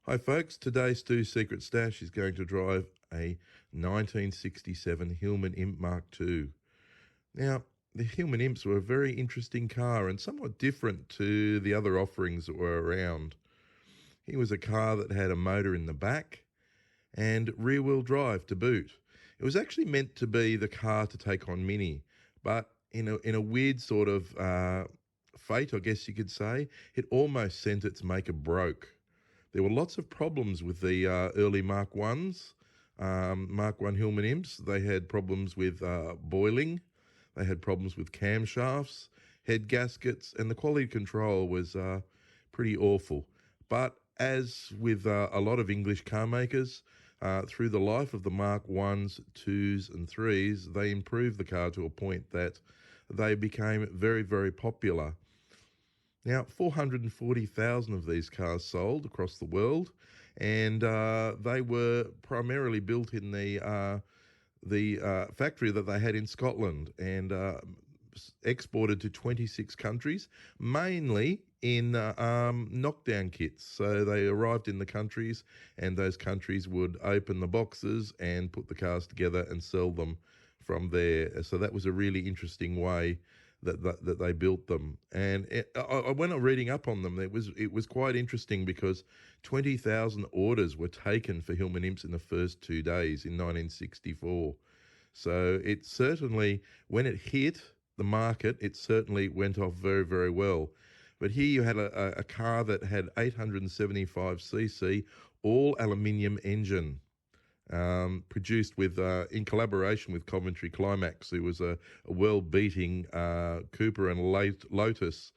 Hi folks, today Stoo's Secret Stash is going to drive a 1967 Hillman Imp Mk2. Now, the Hillman Imps were a very interesting car and somewhat different to the other offerings that were around. He was a car that had a motor in the back and rear-wheel drive to boot. It was actually meant to be the car to take on Mini, but in a weird sort of fate, I guess you could say, it almost sent its maker broke. There were lots of problems with the early Mark 1s, Mark 1 Hillman Imps. They had problems with boiling, they had problems with camshafts, head gaskets, and the quality control was pretty awful. But as with a lot of English car makers, through the life of the Mark 1s, 2s, and 3s, they improved the car to a point that they became very, very popular. Now, 440,000 of these cars sold across the world, and they were primarily built in the factory that they had in Scotland and exported to 26 countries, mainly in knockdown kits. So they arrived in the countries, and those countries would open the boxes and put the cars together and sell them from there. So that was a really interesting way that they built them. And I went on reading up on them. It was quite interesting because 20,000 orders were taken for Hillman Imps in the first 2 days in 1964. So it certainly, when it hit the market, it certainly went off very, very well. But here you had a car that had 875cc, all aluminium engine, produced with in collaboration with Coventry Climax, who was a world-beating Cooper and Lotus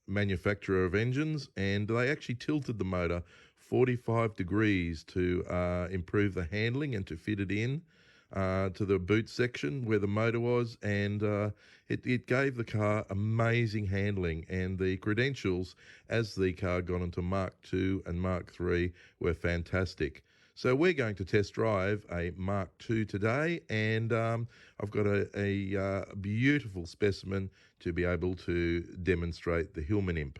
manufacturer of engines, and they actually tilted the motor 45 degrees to improve the handling and to fit it in to the boot section where the motor was, and it gave the car amazing handling, and the credentials as the car got into Mark II and Mark III were fantastic. So we're going to test drive a Mark II today, and I've got a beautiful specimen to be able to demonstrate the Hillman Imp.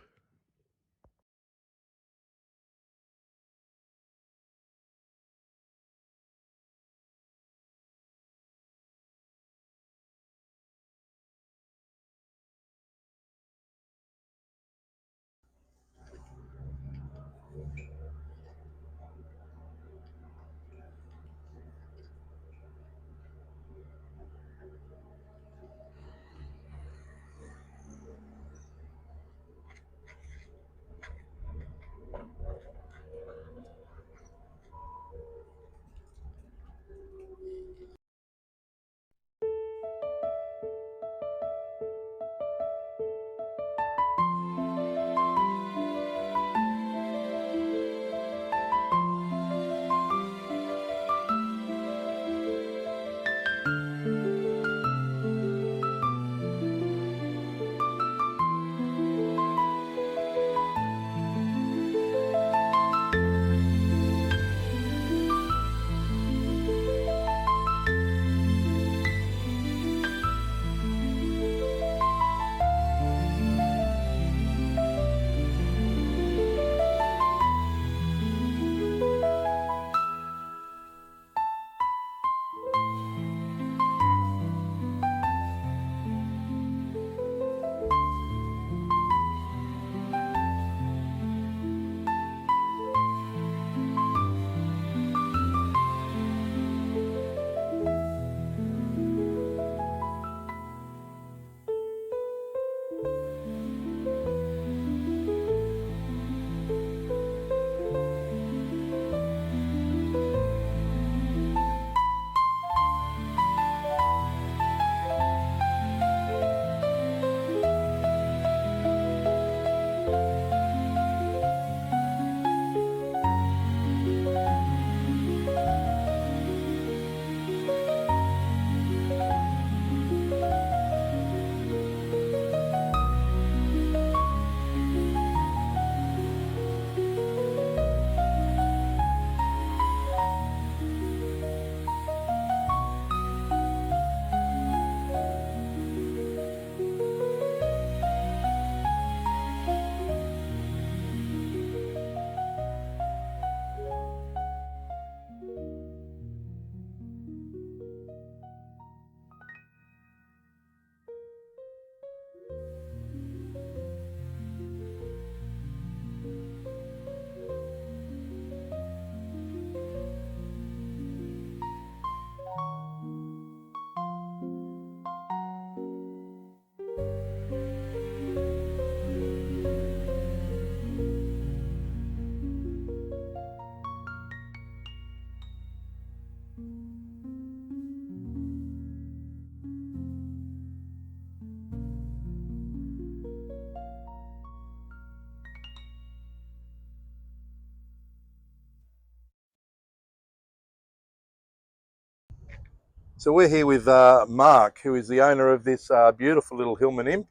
So we're here with Mark, who is the owner of this beautiful little Hillman Imp.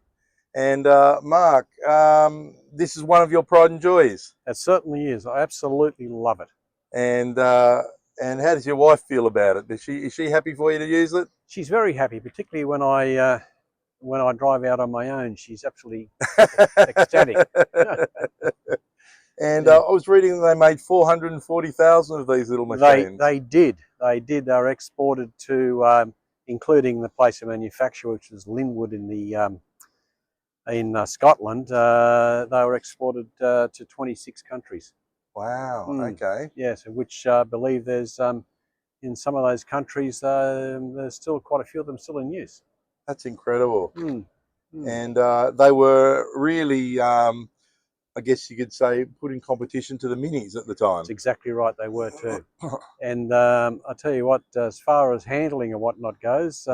And Mark, this is one of your pride and joys. It certainly is. I absolutely love it. And how does your wife feel about it? Is she happy for you to use it? She's very happy, particularly when I drive out on my own. She's absolutely ecstatic. And Yeah. I was reading that they made 440,000 of these little machines. They did. They were exported to, including the place of manufacture, which is Linwood in Scotland. They were exported to 26 countries. Wow. Okay. Yes, which I believe there's in some of those countries there's still quite a few of them still in use. That's incredible. And they were really, I guess you could say, put in competition to the minis at the time. That's exactly right, they were too. And I tell you what, as far as handling and whatnot goes,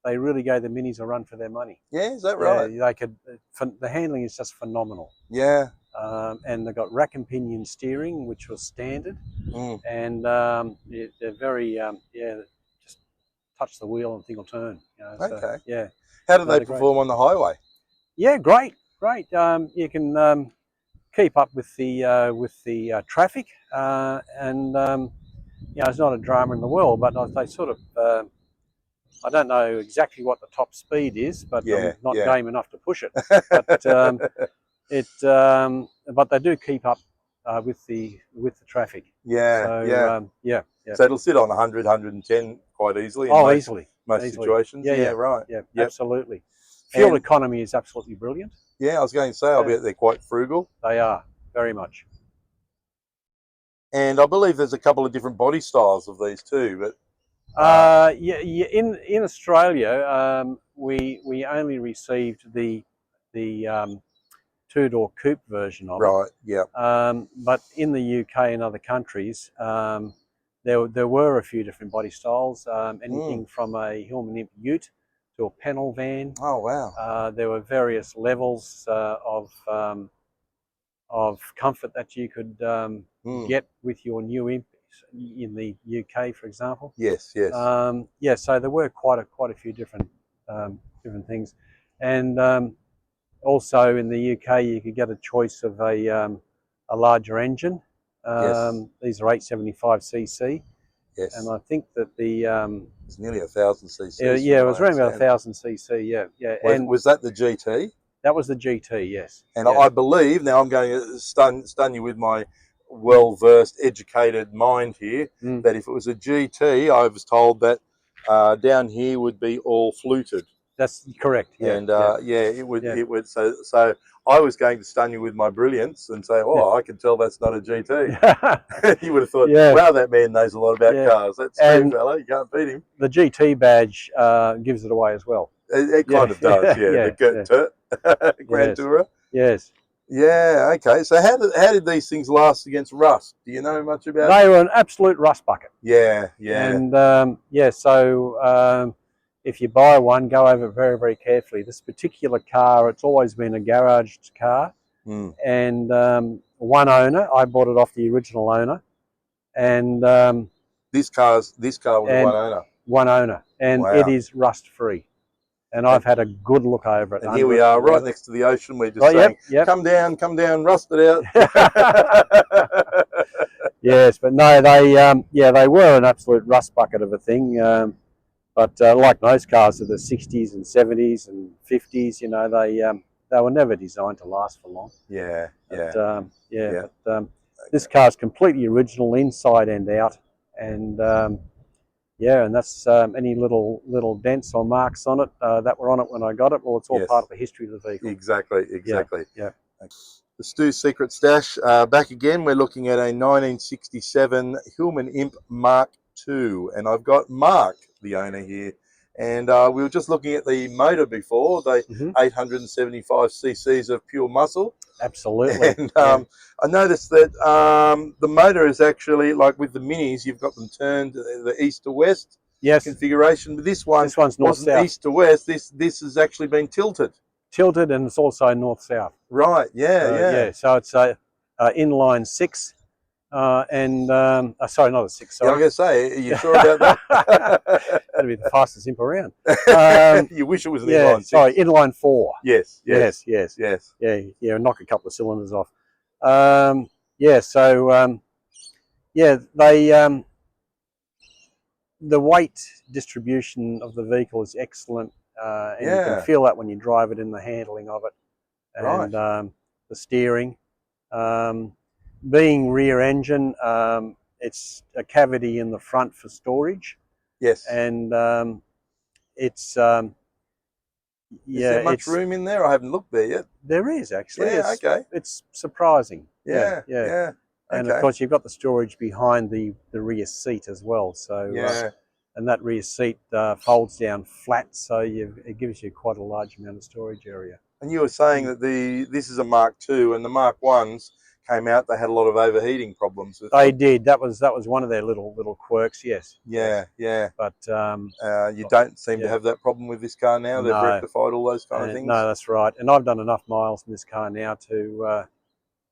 they really gave the minis a run for their money. Yeah, is that right? Yeah, the handling is just phenomenal. Yeah. And they've got rack and pinion steering, which was standard. And they're very, just touch the wheel and the thing will turn. You know, okay. So, yeah. How do they perform on the highway? Yeah, great. You can keep up with the traffic, and you know, it's not a drama in the world, but they sort of, I don't know exactly what the top speed is, but I'm not game enough to push it. But but they do keep up with the traffic. So, So it'll sit on 100, 110 quite easily. Easily. Most situations. Yeah, right. Yeah, absolutely. Fuel economy is absolutely brilliant. Yeah, I was going to say, I bet they're quite frugal. They are, very much. And I believe there's a couple of different body styles of these too, but in Australia, we only received the two-door coupe version of it. Right. Yeah. But in the UK and other countries, there were a few different body styles. Anything from a Hillman Imp Ute to a panel van. Oh wow! There were various levels of comfort that you could get with your new Imp in the UK, for example. Yes, yes. Yeah, so there were quite a few different things, and also in the UK you could get a choice of a larger engine. These are 875cc. Yes. And I think that it's nearly 1,000 cc. Yeah, it was around about 1,000 cc. Yeah. Was that the GT? That was the GT, yes. And I believe, now I'm going to stun you with my well-versed, educated mind here, that if it was a GT, I was told that down here would be all fluted. That's correct. Yeah. And it would. It would. So I was going to stun you with my brilliance and say, I can tell that's not a GT. You would have thought, wow, that man knows a lot about cars. That's true, fella. You can't beat him. The GT badge gives it away as well. It kind of does, the Grand Tourer. Yes. Yeah. Okay. So how did these things last against rust? Do you know much about? They were an absolute rust bucket. Yeah. And so if you buy one, go over it very, very carefully. This particular car, it's always been a garaged car, and one owner. I bought it off the original owner, and this car was one owner. One owner, and it is rust free. And I've had a good look over it. And here we are, right next to the ocean. We're just saying, come down, rust it out. Yes, but no, they were an absolute rust bucket of a thing. But like most cars of the 60s and 70s and 50s, you know, they were never designed to last for long. But this car's completely original, inside and out, and and that's any little dents or marks on it that were on it when I got it. Well, it's all part of the history of the vehicle. Exactly. Yeah. The Stoo Secret Stash back again. We're looking at a 1967 Hillman Imp Mk2, and I've got Mark, the owner, here. And we were just looking at the motor before, the 875 cc's of pure muscle. Absolutely. And I noticed that the motor is actually, like with the minis, you've got them turned the east to west configuration. But this one's north-south. East to west. This has actually been tilted. Tilted, and it's also north-south. Right. Yeah. So it's a inline 6 Sorry, not a 6. Yeah, I'm Sorry. going to say, are you sure about that? That'd be the fastest imp around. You wish it was an Yeah, inline 6. sorry, inline 4. Yes, yes, yes, yes. Yeah. Knock a couple of cylinders off. Yeah. So yeah, the weight distribution of the vehicle is excellent, and you can Yeah, feel that when you drive it in the handling of it, right. and the steering. Being rear engine, it's a cavity in the front for storage, Yes. and it's Is yeah, there much room in there? I haven't looked there yet. there is actually. Yeah, okay. It's surprising. Yeah, yeah. And of Okay. course you've got the storage behind the rear seat as well. So Yeah. and that rear seat folds down flat, so it gives you quite a large amount of storage area. And you were saying that this is a Mark II, and the Mark I's came out. They had a lot of overheating problems with They them. did. That was one of their little quirks. Yes. Yeah, Yes. yeah. But you don't seem to yeah. have that problem with this car now. They've No. rectified all those kind of things. No, that's right. And I've done enough miles in this car now to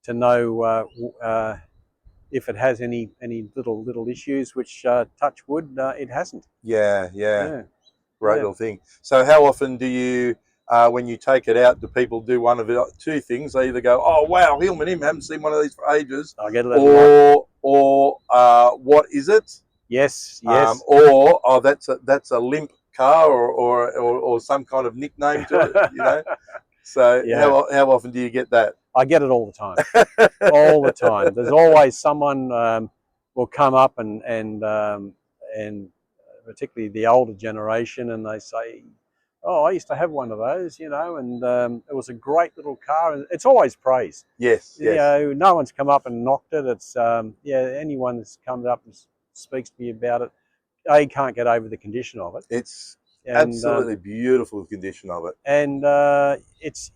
know if it has any little issues, which touch wood, it hasn't. Yeah, yeah. Yeah. Great little thing. So how often do you, when you take it out, do people do one of the two things? They either go, "Oh wow, Hillman Imp, haven't seen one of these for ages," I get it. or what is it? Yes. Or oh, that's a limp car, or some kind of nickname to it, you know. So Yeah. how often do you get that? I get it all the time. All the time. There's always someone will come up and particularly the older generation, and they say, "Oh, I used to have one of those," you know, and it was a great little car, and it's always praised. Yes, You yes. know, no one's come up and knocked it. It's yeah, anyone that's come up and speaks to me about it, they can't get over the condition of it. It's And, absolutely beautiful condition of it. And it's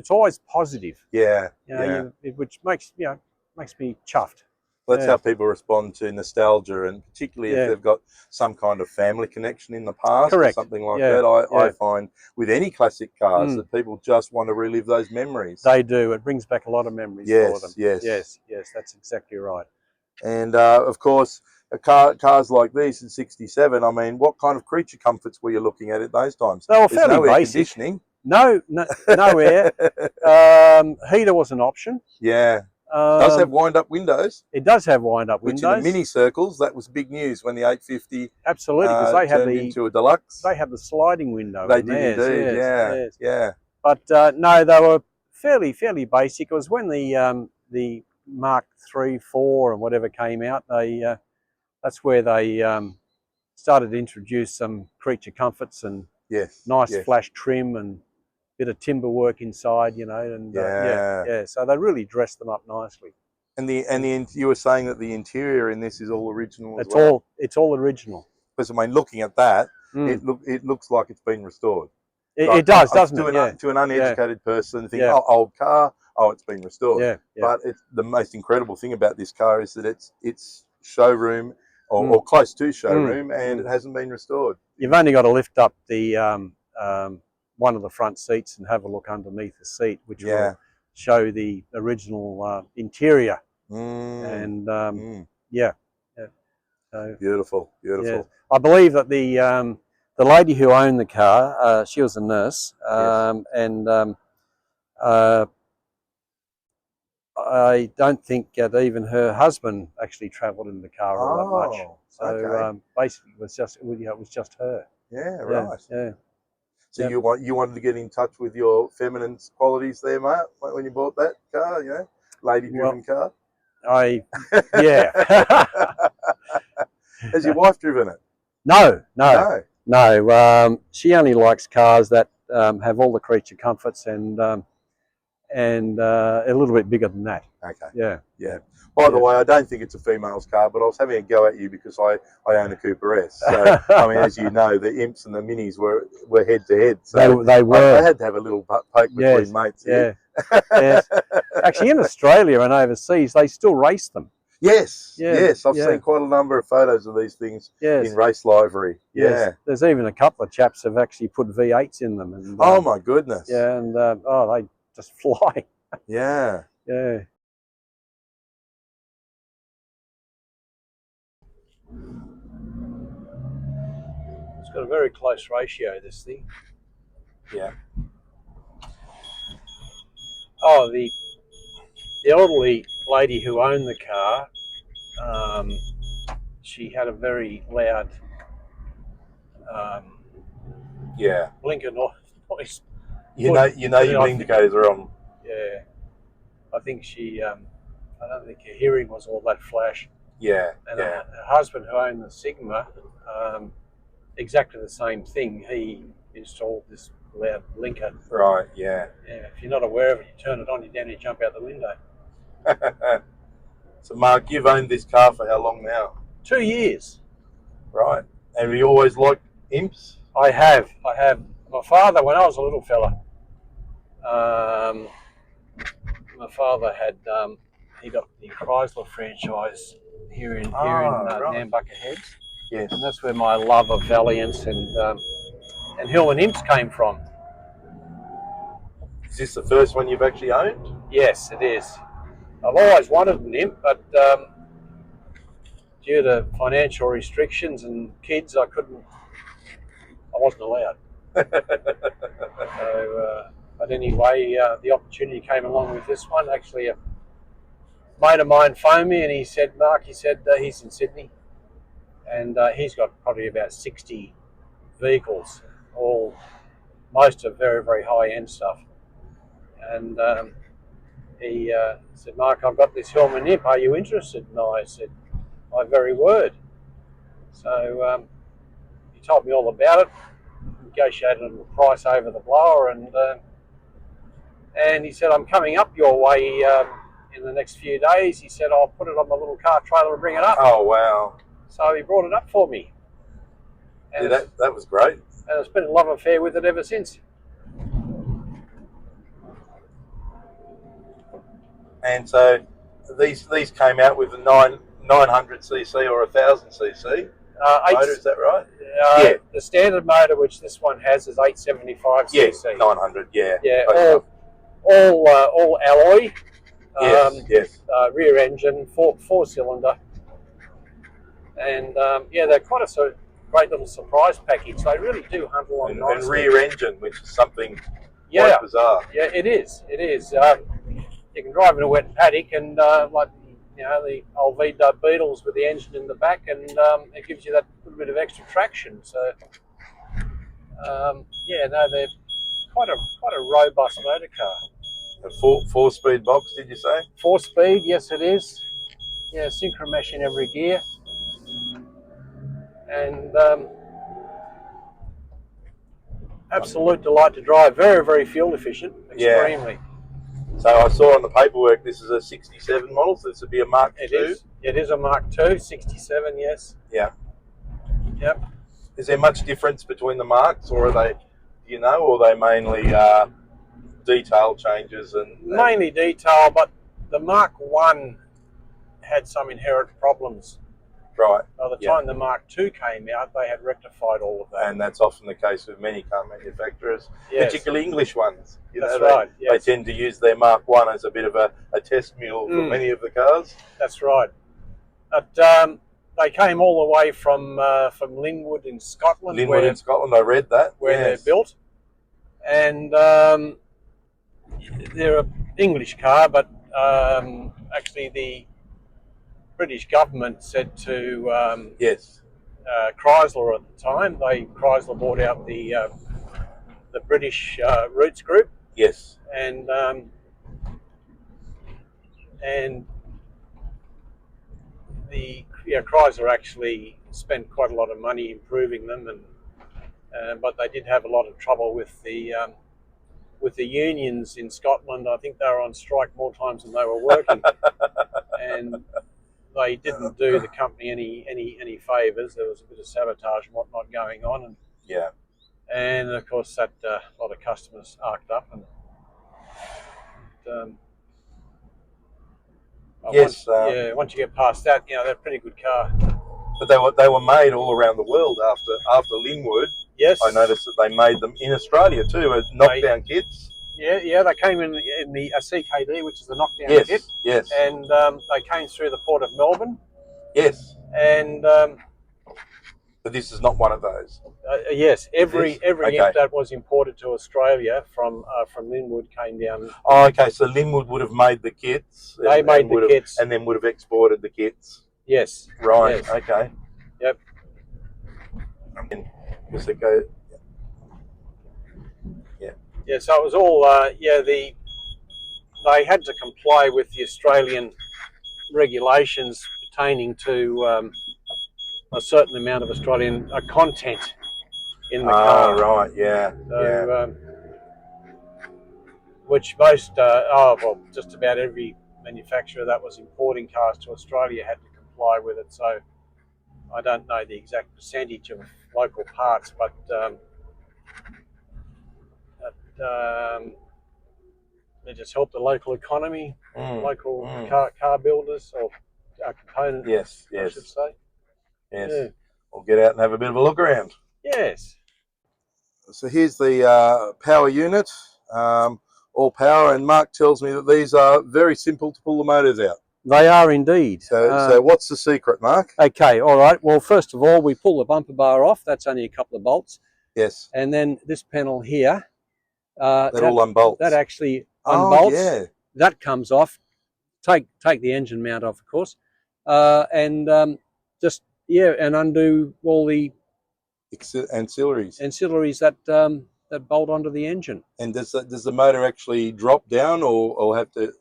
always positive. Yeah, You know, yeah. which makes me chuffed. That's Yeah. how people respond to nostalgia, and particularly if Yeah. they've got some kind of family connection in the past or Correct. something like Yeah. that. I Yeah. find with any classic cars Mm. that people just want to relive those memories. They do. It brings back a lot of memories for them. Yes. Yes, that's exactly right. And of course, cars like these in '67. I mean, what kind of creature comforts were you looking at those times? They were There's fairly no air basic. conditioning. No air. Heater was an option. Yeah. Does have wind-up windows. It does have wind-up Which windows. in the mini circles, that was big news when the 850 absolutely, because they had turned into a deluxe. They had the sliding window. They in did theirs. indeed, Yes. yeah. But no, they were fairly basic. It was when the Mark III, 4, and whatever came out. That's where they started to introduce some creature comforts and nice flash trim and bit of timber work inside, you know, and yeah. So they really dressed them up nicely. And you were saying that the interior in this is all original as well. It's all original. Because I mean, looking at that, it looks like it's been restored. It does, doesn't it? To an uneducated person, think, oh, old car, oh, it's been restored. Yeah. But the most incredible thing about this car is that it's showroom or close to showroom, and it hasn't been restored. You've only got to lift up the one of the front seats and have a look underneath the seat, which will show the original interior. And so, beautiful. Yeah. I believe that the lady who owned the car, she was a nurse, and I don't think that even her husband actually travelled in the car all that much. So basically, it was just her. Yeah, right. Yeah. So you wanted to get in touch with your feminine qualities there, mate, when you bought that car, you know, lady-driven car. Yeah. Has your wife driven it? No. She only likes cars that have all the creature comforts and a little bit bigger than that. Okay. Yeah. By the way, I don't think it's a female's car, but I was having a go at you because I own a Cooper S. So I mean, as you know, the Imps and the Minis were head to head. So they were. I had to have a little poke between mates. Yeah. Yes. Actually, in Australia and overseas, they still race them. Yes. I've seen quite a number of photos of these things in race livery. Yeah. There's even a couple of chaps have actually put V8s in them. And, oh my goodness. Yeah, and they just fly. Yeah. Yeah. It's got a very close ratio, this thing. Yeah. Oh, the elderly lady who owned the car, she had a very loud Yeah. blinker noise. You know your indicators are on. Yeah, I think she. I don't think her hearing was all that flash. Yeah. And Yeah. her husband, who owned the Sigma, exactly the same thing. He installed this loud blinker. Right. Yeah. Yeah, if you're not aware of it, you turn it on, you damn near jump out the window. So, Mark, you've owned this car for how long now? 2 years. Right. And have you always liked imps? I have. My father, when I was a little fella, my father had he got the Chrysler franchise here in right. Nambucca Heads, Yes. and that's where my love of Valiants and Hillman Imps came from. Is this the first one you've actually owned? Yes, it is. I've always wanted an imp, but due to financial restrictions and kids, I wasn't allowed. But anyway, the opportunity came along with this one. Actually, a mate of mine phoned me and he said, Mark, he's in Sydney, and he's got probably about 60 vehicles, most are very, very high-end stuff. And he said, Mark, I've got this Hillman Imp, are you interested? And I said, my very word. So he told me all about it, negotiated a price over the blower, and he said, I'm coming up your way in the next few days. He said, I'll put it on my little car trailer and bring it up. Oh, wow. So he brought it up for me. And yeah, that was great. And it's been a love affair with it ever since. And so these came out with a 900cc or 1000cc motor, is that right? Yeah. The standard motor, which this one has, is 875cc. Yeah, 900. Yeah. Yeah. All alloy. Yes. Rear engine, four cylinder, and they're quite a great little surprise package. They really do hunt along nicely. And rear engine, which is something quite bizarre. Yeah, it is. It is. You can drive in a wet paddock and the old V-dub Beetles with the engine in the back, and it gives you that little bit of extra traction. So they're quite a robust motor car. A four-speed box, did you say? 4-speed, yes it is. Yeah, synchro mesh in every gear. And absolute delight to drive. Very, very fuel efficient. Extremely. Yeah. So I saw on the paperwork this is a 67 model, so this would be a Mark II? It is a Mark II, 67, yes. Yeah. Yep. Is there much difference between the Marks, or are they, or are they mainly detail changes? Mainly detail, but the Mark I had some inherent problems. Right. By the time the Mark II came out, they had rectified all of that. And that's often the case with many car manufacturers, particularly English ones. That's right. They tend to use their Mark I as a bit of a test mule for many of the cars. That's right. But they came all the way from Linwood in Scotland. Linwood in Scotland, I read that. Where they're built. And they're an English car, but actually the British government said to Chrysler at the time, Chrysler bought out the British Roots Group. Yes. And the Chrysler actually spent quite a lot of money improving them, but they did have a lot of trouble with the unions in Scotland. I think they were on strike more times than they were working, and they didn't do the company any favours. There was a bit of sabotage and whatnot going on, and of course that a lot of customers arced up, and once you get past that, they're a pretty good car. But they were made all around the world after Linwood. Yes, I noticed that they made them in Australia too, as knockdown kits. Yeah, they came in the CKD, which is the knockdown kit. Yes. And they came through the port of Melbourne. Yes. And But this is not one of those. Yes, every Okay. imp that was imported to Australia from Linwood came down. Oh, okay. So Linwood would have made the kits. They made the kits, and then would have exported the kits. Yes. Right. Yes. Okay. Yep. Because they go. Yeah. Yeah. So it was all. They had to comply with the Australian regulations pertaining to a certain amount of Australian content in the car. Right. Yeah. So, yeah. which most, just about every manufacturer that was importing cars to Australia had to comply with it. So I don't know the exact percentage of local parts, but they just help the local economy, local car builders or component. Yes. I should say. Yes. Yeah. We'll get out and have a bit of a look around. Yes. So here's the power unit, all power, and Mark tells me that these are very simple to pull the motors out. They are indeed. So what's the secret, Mark? Okay, all right. Well, first of all, we pull the bumper bar off. That's only a couple of bolts. Yes. And then this panel here. That all unbolts. That actually unbolts. Yeah. That comes off. Take the engine mount off, of course, and and undo all the ancillaries that bolt onto the engine. And does the motor actually drop down, or have to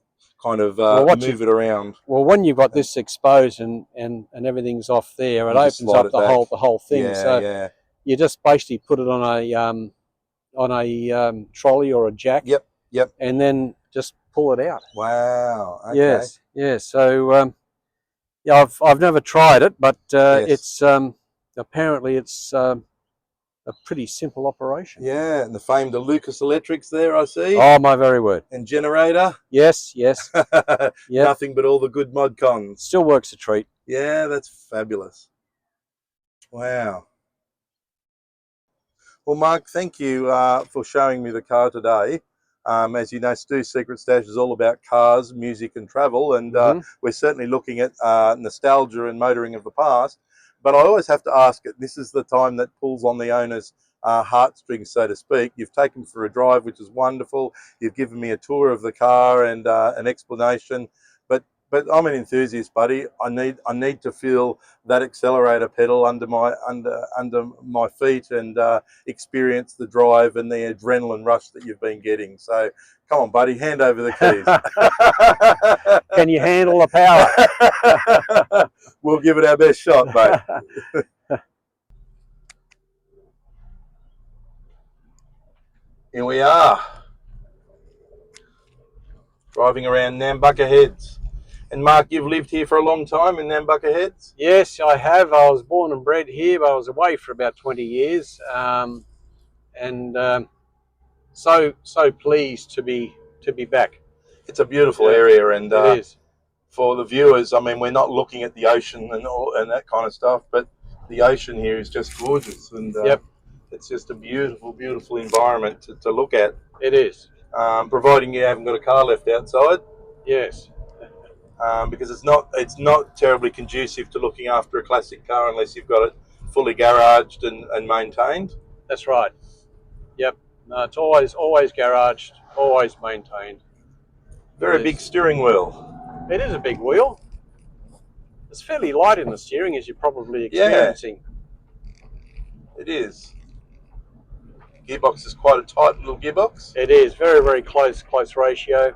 kind of move it around? Well, when you've got this exposed and everything's off there, it opens up the whole thing. Yeah, so you just basically put it on a trolley or a jack. Yep. And then just pull it out. Wow. Okay. Yes. Yeah. So I've never tried it, but it's apparently it's a pretty simple operation. Yeah, and the famed Lucas Electrics there, I see. Oh, my very word. And generator. Yes. Yep. Nothing but all the good mod cons. Still works a treat. Yeah, that's fabulous. Wow. Well, Mark, thank you for showing me the car today. As you know, Stoo's Secret Stash is all about cars, music and travel, and we're certainly looking at nostalgia and motoring of the past. But I always have to ask it, this is the time that pulls on the owner's heartstrings, so to speak. You've taken me for a drive, which is wonderful. You've given me a tour of the car and an explanation. But I'm an enthusiast, buddy. I need to feel that accelerator pedal under my feet and experience the drive and the adrenaline rush that you've been getting. So come on, buddy, hand over the keys. Can you handle the power? We'll give it our best shot, mate. Here we are, driving around Nambucca Heads. And Mark, you've lived here for a long time in Nambucca Heads? Yes, I have. I was born and bred here, but I was away for about 20 years. So pleased to be back. It's a beautiful area, and it is. For the viewers, I mean, we're not looking at the ocean and that kind of stuff, but the ocean here is just gorgeous, and it's just a beautiful, beautiful environment to look at. It is. Providing you haven't got a car left outside. Yes. Because it's not terribly conducive to looking after a classic car unless you've got it fully garaged and maintained. That's right. Yep. No, it's always garaged, always maintained. Very big steering wheel. It is a big wheel. It's fairly light in the steering, as you're probably experiencing. Yeah, it is. Gearbox is quite a tight little gearbox. It is very, very close ratio.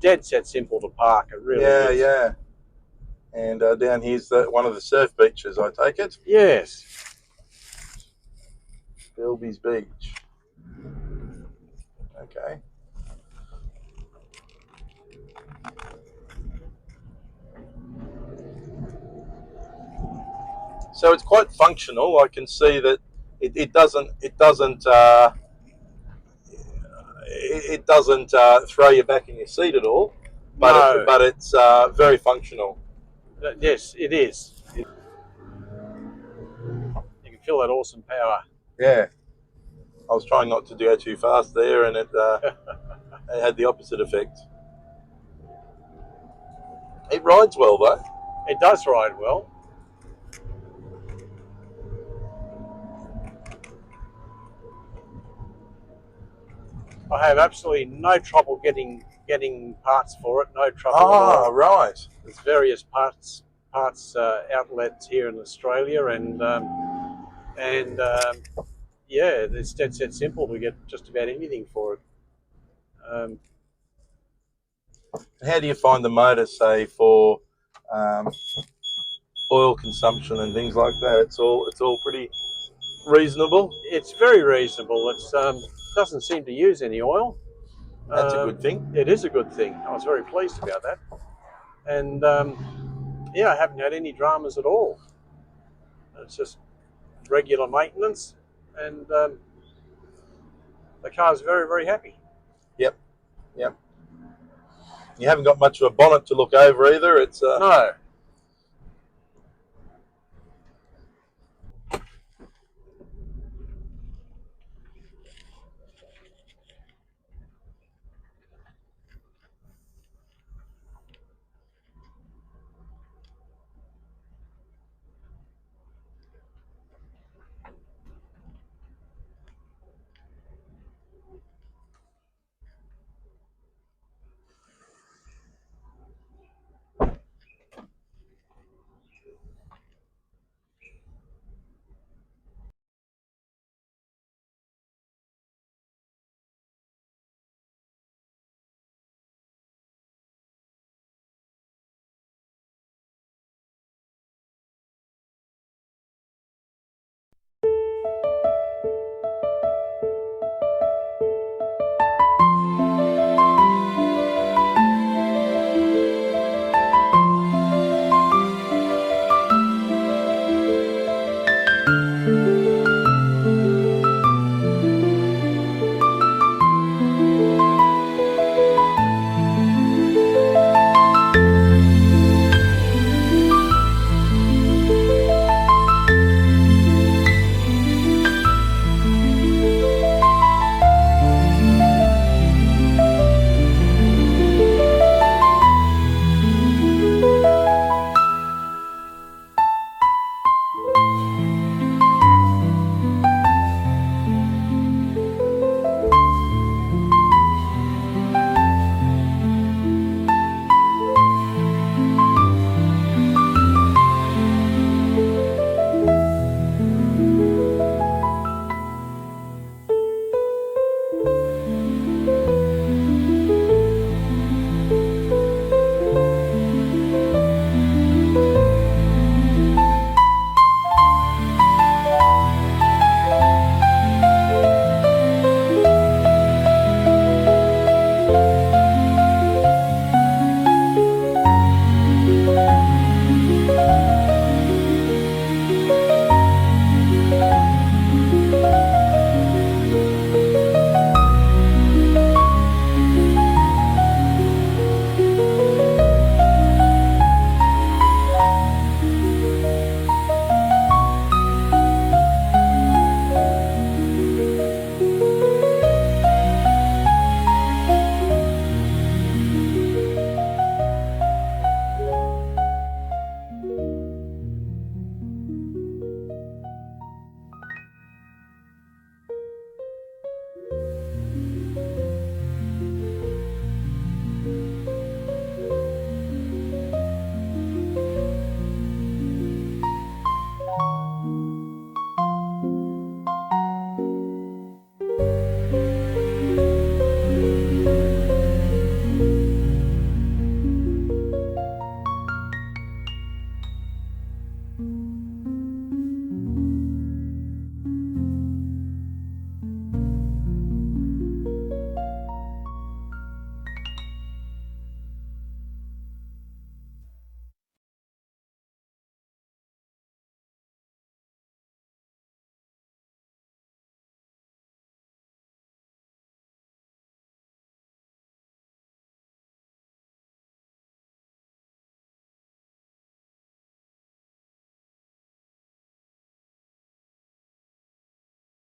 Dead set simple to park. It really is. Yeah. And down here's one of the surf beaches, I take it. Yes. Bilby's Beach. Okay. So it's quite functional. I can see that it doesn't throw you back in your seat at all, but it's very functional. Yes, it is. You can feel that awesome power. Yeah, I was trying not to go too fast there, and it had the opposite effect. It rides well, though. It does ride well. I have absolutely no trouble getting parts for it. No trouble at Oh, all. right. There's various parts outlets here in Australia, and yeah, it's dead set simple to get just about anything for it. How do you find the motor, say, for oil consumption and things like that? It's all pretty reasonable. It's very reasonable. It's doesn't seem to use any oil. That's a good thing. It is a good thing. I was very pleased about that, and yeah, I haven't had any dramas at all. It's just regular maintenance, and the car's very, very happy. Yep. Yep. You haven't got much of a bonnet to look over either. It's No.